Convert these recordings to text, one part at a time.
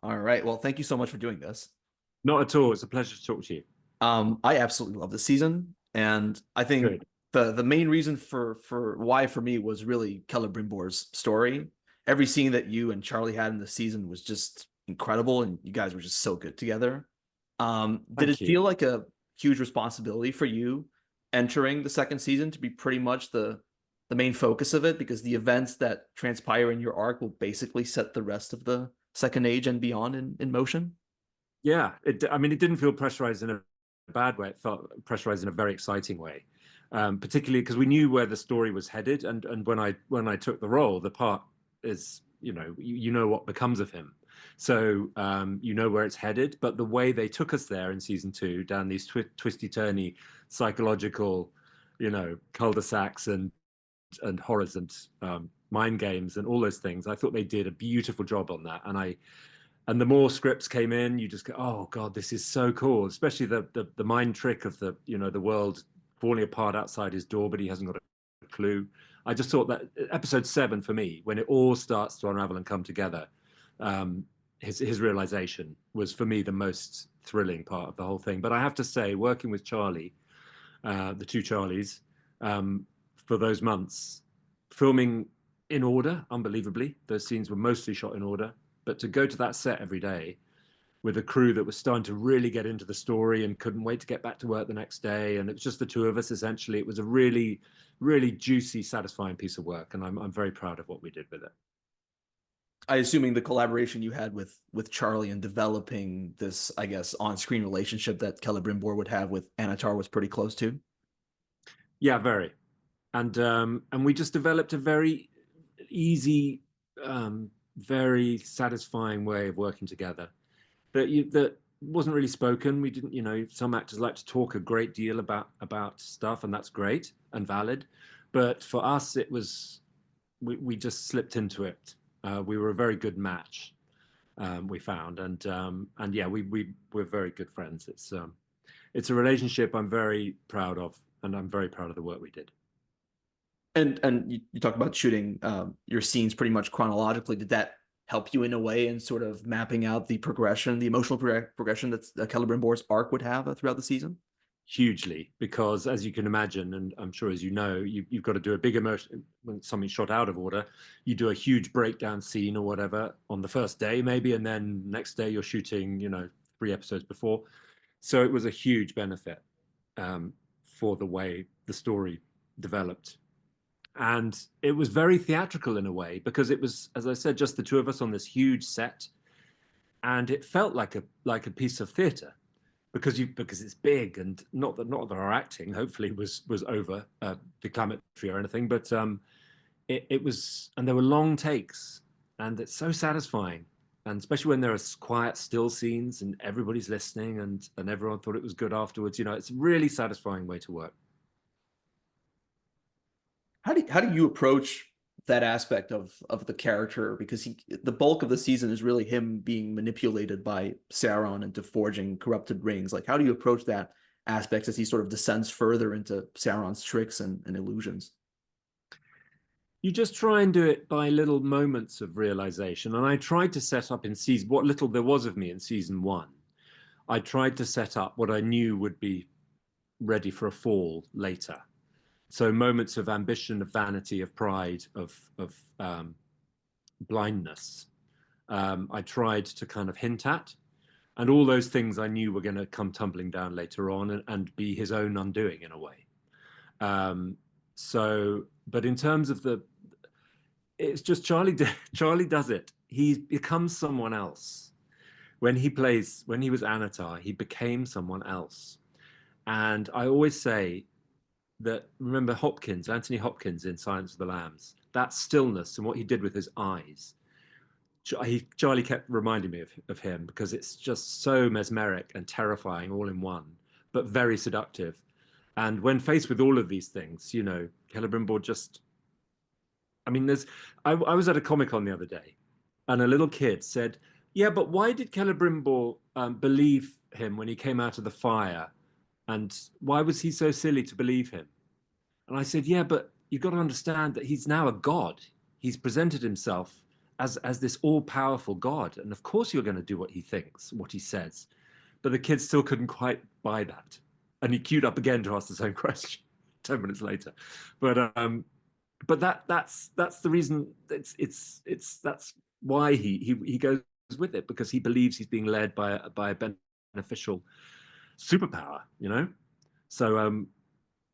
All right. Well, thank you so much for doing this. Not at all. It's a pleasure to talk to you. I absolutely love the season, and I think Good. the main reason for why for me was really Celebrimbor's story. Every scene that you and Charlie had in the season was just incredible, and you guys were just so good together. Did Thank it you. feel like a huge responsibility for you entering the second season to be pretty much the main focus of it? Because the events that transpire in your arc will basically set the rest of the second age and beyond in motion. Yeah. I mean, it didn't feel pressurized in a bad way. It felt pressurized in a very exciting way, particularly because we knew where the story was headed. And when I took the role, the part is, you know what becomes of him. So you know where it's headed. But the way they took us there in season two, down these twisty turny psychological, cul-de-sacs and horrors and mind games and all those things. I thought they did a beautiful job on that, and the more scripts came in, you just go, oh God, this is so cool. Especially the mind trick of the world falling apart outside his door, but he hasn't got a clue. I just thought that episode 7 for me, when it all starts to unravel and come together, his realization was for me the most thrilling part of the whole thing. But I have to say, working with Charlie, the two Charlies, for those months, filming in order, unbelievably. Those scenes were mostly shot in order. But to go to that set every day with a crew that was starting to really get into the story and couldn't wait to get back to work the next day, and it was just the two of us essentially, it was a really, really juicy, satisfying piece of work, and I'm very proud of what we did with it. I assuming the collaboration you had with Charlie in developing this, I guess, on-screen relationship that Celebrimbor would have with Anatar was pretty close to. Yeah, very. And we just developed a very easy, very satisfying way of working together that wasn't really spoken. We didn't, some actors like to talk a great deal about stuff, and that's great and valid. But for us, it was we just slipped into it. We were a very good match, we found, and yeah, we're very good friends. It's a relationship I'm very proud of, and I'm very proud of the work we did. And you talk about shooting your scenes pretty much chronologically. Did that help you in a way in sort of mapping out the progression, the emotional progression that Celebrimbor's arc would have throughout the season? Hugely, because as you can imagine, and I'm sure as you know, you've got to do a big emotion when something's shot out of order. You do a huge breakdown scene or whatever on the first day, maybe, and then next day you're shooting, 3 episodes before. So it was a huge benefit for the way the story developed. And it was very theatrical in a way because it was, as I said, just the two of us on this huge set, and it felt like a piece of theatre because it's big, and not that our acting hopefully was over declamatory or anything, but it was, and there were long takes, and it's so satisfying, and especially when there are quiet still scenes and everybody's listening, and everyone thought it was good afterwards. It's a really satisfying way to work. How do you approach that aspect of the character? Because the bulk of the season is really him being manipulated by Sauron into forging corrupted rings. Like, how do you approach that aspect as he sort of descends further into Sauron's tricks and illusions? You just try and do it by little moments of realization. And I tried to set up in season what little there was of me in season 1. I tried to set up what I knew would be ready for a fall later. So moments of ambition, of vanity, of pride, of blindness. I tried to kind of hint at, and all those things I knew were going to come tumbling down later on, and be his own undoing in a way. Um, but in terms of it's just Charlie. Charlie does it. He becomes someone else when he was Anatar. He became someone else, and I always say that, remember Anthony Hopkins in Silence of the Lambs, that stillness and what he did with his eyes. Charlie kept reminding me of him because it's just so mesmeric and terrifying all in one, but very seductive. And when faced with all of these things, Celebrimbor just, I mean, I was at a Comic-Con the other day, and a little kid said, yeah, but why did Celebrimbor believe him when he came out of the fire? And why was he so silly to believe him? And I said, yeah, but you've got to understand that he's now a god. He's presented himself as this all-powerful God, and of course you're going to do what he thinks, what he says. But the kids still couldn't quite buy that, and he queued up again to ask the same question 10 minutes later. But that's the reason. That's why he goes with it, because he believes he's being led by a beneficial superpower, you know. So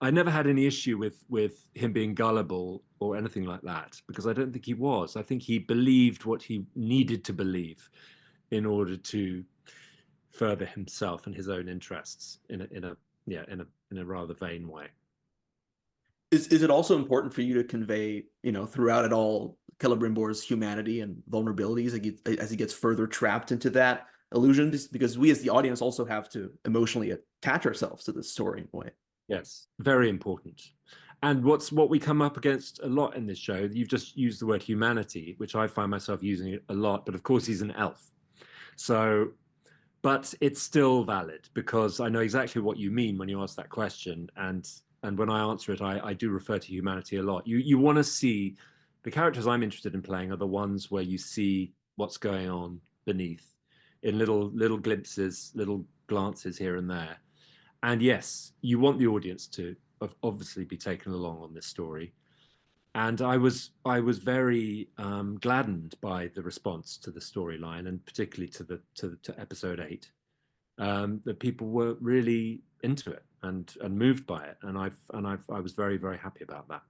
I never had any issue with him being gullible or anything like that, because I don't think he was. I think he believed what he needed to believe in order to further himself and his own interests in a rather vain way. Is it also important for you to convey, throughout it all, Celebrimbor's humanity and vulnerabilities as he gets further trapped into that illusion? Because we as the audience also have to emotionally attach ourselves to this story in a way. Yes, very important. And what we come up against a lot in this show, you've just used the word humanity, which I find myself using a lot, but of course he's an elf. So, but it's still valid, because I know exactly what you mean when you ask that question. And when I answer it, I do refer to humanity a lot. You want to see, the characters I'm interested in playing are the ones where you see what's going on beneath in little glimpses, little glances here and there. And yes, you want the audience to obviously be taken along on this story. And I was very gladdened by the response to the storyline, and particularly to episode 8. That people were really into it and moved by it, and I was very, very happy about that.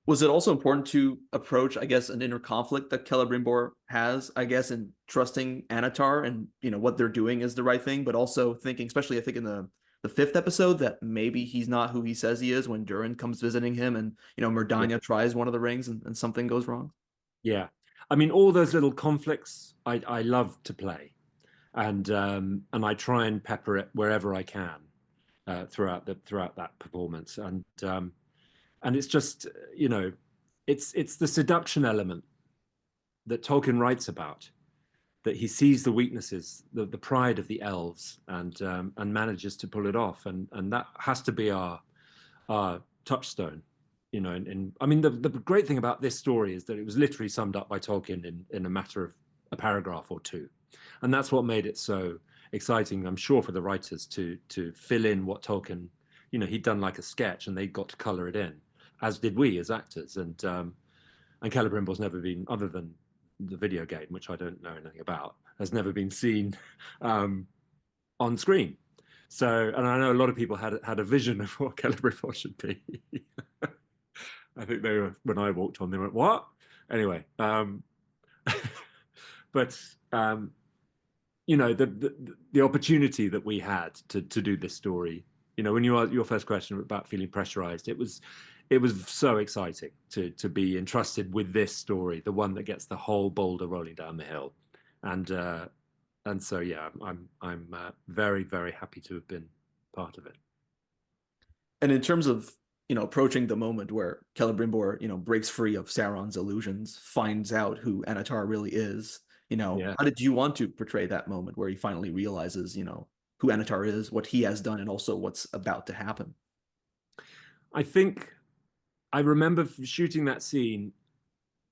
Was it also important to approach, I guess, an inner conflict that Celebrimbor has, I guess, in trusting Anatar and what they're doing is the right thing, but also thinking, especially I think in the 5th episode, that maybe he's not who he says he is when Durin comes visiting him, and Murdanya tries one of the rings and something goes wrong. Yeah, I mean, all those little conflicts I love to play, and I try and pepper it wherever I can throughout that performance, and it's just it's the seduction element that Tolkien writes about, that he sees the weaknesses, the pride of the elves, and manages to pull it off, and that has to be our touchstone. And I mean, the great thing about this story is that it was literally summed up by Tolkien in a matter of a paragraph or two, and that's what made it so exciting, I'm sure, for the writers to fill in what Tolkien, he'd done like a sketch, and they got to color it in, as did we as actors. And Celebrimbor's never been, other than the video game, which I don't know anything about, has never been seen on screen. So, and I know a lot of people had a vision of what Celebrimbor should be. I think they were, when I walked on, they went, "What?" Anyway, but the opportunity that we had to do this story, when you asked your first question about feeling pressurized, it was so exciting to be entrusted with this story, the one that gets the whole boulder rolling down the hill, and so yeah, I'm very, very happy to have been part of it. And in terms of approaching the moment where Celebrimbor breaks free of Sauron's illusions, finds out who Anatar really is, Yeah. how did you want to portray that moment where he finally realizes who Anatar is, what he has done, and also what's about to happen? I think I remember shooting that scene,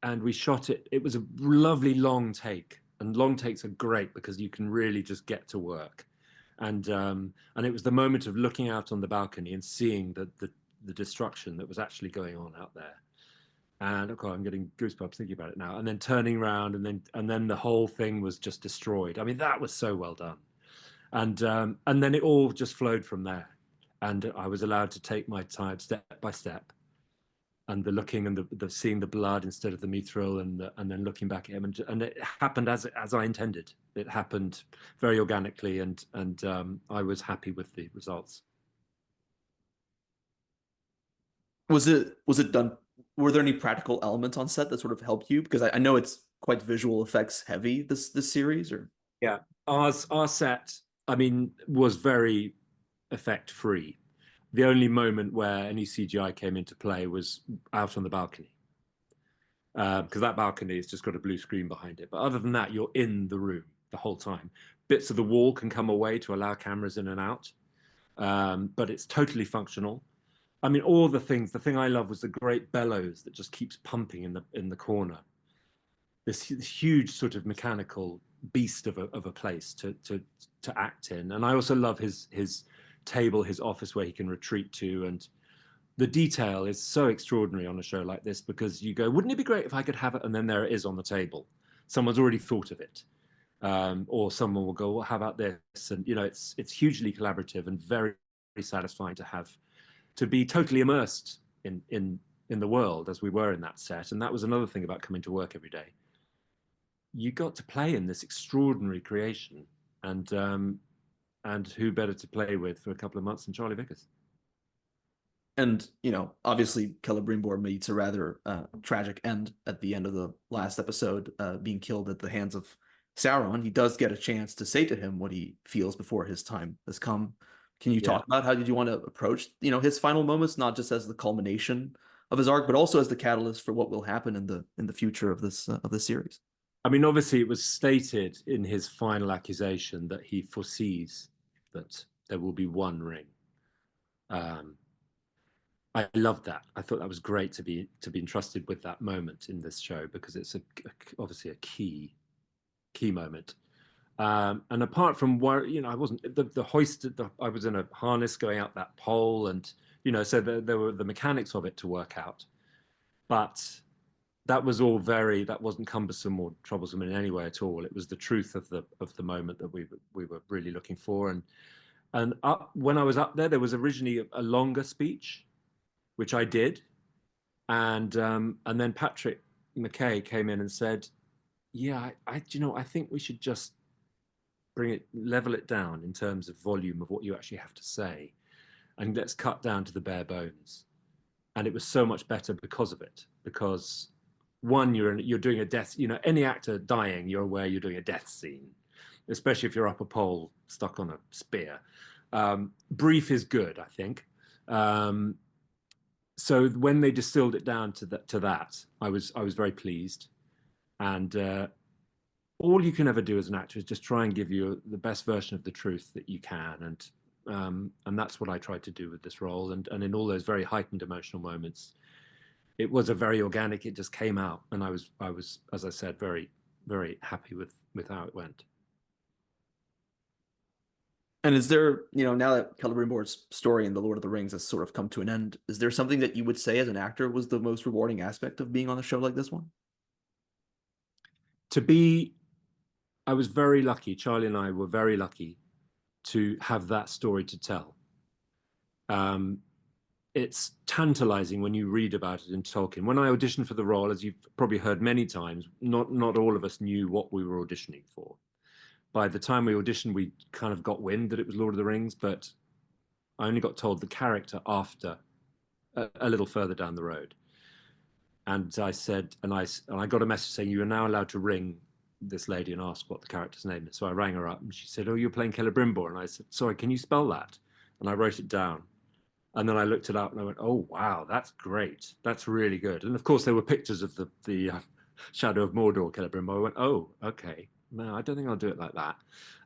and we shot it. It was a lovely long take, and long takes are great because you can really just get to work. And it was the moment of looking out on the balcony and seeing the destruction that was actually going on out there. And okay, I'm getting goosebumps thinking about it now. And then turning around, and then the whole thing was just destroyed. I mean, that was so well done. And then it all just flowed from there. And I was allowed to take my time step by step, and the looking and the seeing the blood instead of the mithril, and then looking back at him, and it happened as I intended. It happened very organically, and I was happy with the results. Was it done? Were there any practical elements on set that sort of helped you? Because I know it's quite visual effects heavy, this series, or Yeah, our set, I mean, was very effect free. The only moment where any CGI came into play was out on the balcony, because that balcony has just got a blue screen behind it. But other than that, you're in the room the whole time. Bits of the wall can come away to allow cameras in and out, but it's totally functional. I mean, all the things. The thing I love was the great bellows that just keeps pumping in the corner. This huge sort of mechanical beast of a place to act in. And I also love his table, his office where he can retreat to, and the detail is so extraordinary on a show like this, because you go, wouldn't it be great if I could have it? And then there it is on the table. Someone's already thought of it. Or someone will go, well, how about this? And it's hugely collaborative and very, very satisfying to be totally immersed in the world as we were in that set. And that was another thing about coming to work every day. You got to play in this extraordinary creation, and who better to play with for a couple of months than Charlie Vickers? And obviously, Celebrimbor meets a rather tragic end at the end of the last episode, being killed at the hands of Sauron. He does get a chance to say to him what he feels before his time has come. Can you talk about how did you want to approach, his final moments, not just as the culmination of his arc, but also as the catalyst for what will happen in the future of this series? I mean, obviously, it was stated in his final accusation that he foresees that there will be one ring. I loved that. I thought that was great to be entrusted with that moment in this show, because it's obviously a key moment. And apart from where I wasn't the hoisted, I was in a harness going out that pole, and so there were the mechanics of it to work out, but that was all that wasn't cumbersome or troublesome in any way at all. It was the truth of the moment that we were really looking for. And when I was up there was originally a longer speech, which I did, and then Patrick McKay came in and said, "Yeah, I think we should just level it down in terms of volume of what you actually have to say, and let's cut down to the bare bones." And it was so much better because of it. Because one, you're doing a death. Any actor dying, you're aware you're doing a death scene, especially if you're up a pole stuck on a spear. Brief is good, I think. So when they distilled it down to that, I was very pleased. And all you can ever do as an actor is just try and give you the best version of the truth that you can, and that's what I tried to do with this role. And in all those very heightened emotional moments, it was a very organic. It just came out, and I was, as I said, very, very happy with how it went. And is there, now that Celebrimbor's story in The Lord of the Rings has sort of come to an end, is there something that you would say as an actor was the most rewarding aspect of being on a show like this one? I was very lucky. Charlie and I were very lucky to have that story to tell. It's tantalizing when you read about it in Tolkien. When I auditioned for the role, as you've probably heard many times, not all of us knew what we were auditioning for. By the time we auditioned, we kind of got wind that it was Lord of the Rings, but I only got told the character after a little further down the road. And I said, and I got a message saying, you are now allowed to ring this lady and ask what the character's name is. So I rang her up, and she said, oh, you're playing Celebrimbor. And I said, sorry, can you spell that? And I wrote it down. And then I looked it up and I went, oh, wow, that's great. That's really good. And of course, there were pictures of the Shadow of Mordor Celebrimbor. I went, oh, okay. No, I don't think I'll do it like that.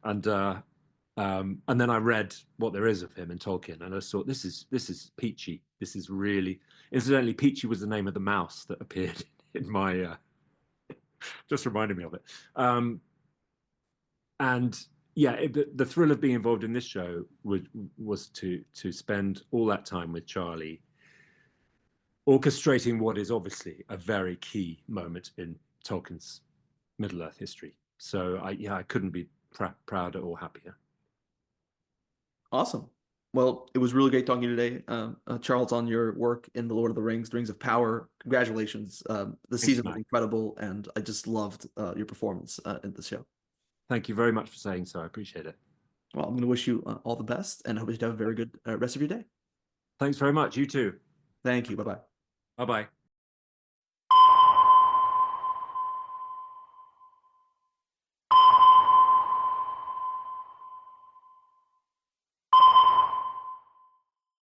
And then I read what there is of him in Tolkien, and I thought, this is peachy. This is really, incidentally, Peachy was the name of the mouse that appeared in my, just reminded me of it. And yeah, the thrill of being involved in this show was to spend all that time with Charlie, orchestrating what is obviously a very key moment in Tolkien's Middle-earth history. So I couldn't be prouder or happier. Awesome. Well, it was really great talking today, Charles, on your work in The Lord of the Rings, The Rings of Power. Congratulations. The season was incredible, and I just loved your performance in the show. Thank you very much for saying so. I appreciate it. Well, I'm going to wish you all the best, and I hope you have a very good rest of your day. Thanks very much. You too. Thank you. Bye-bye. Bye-bye.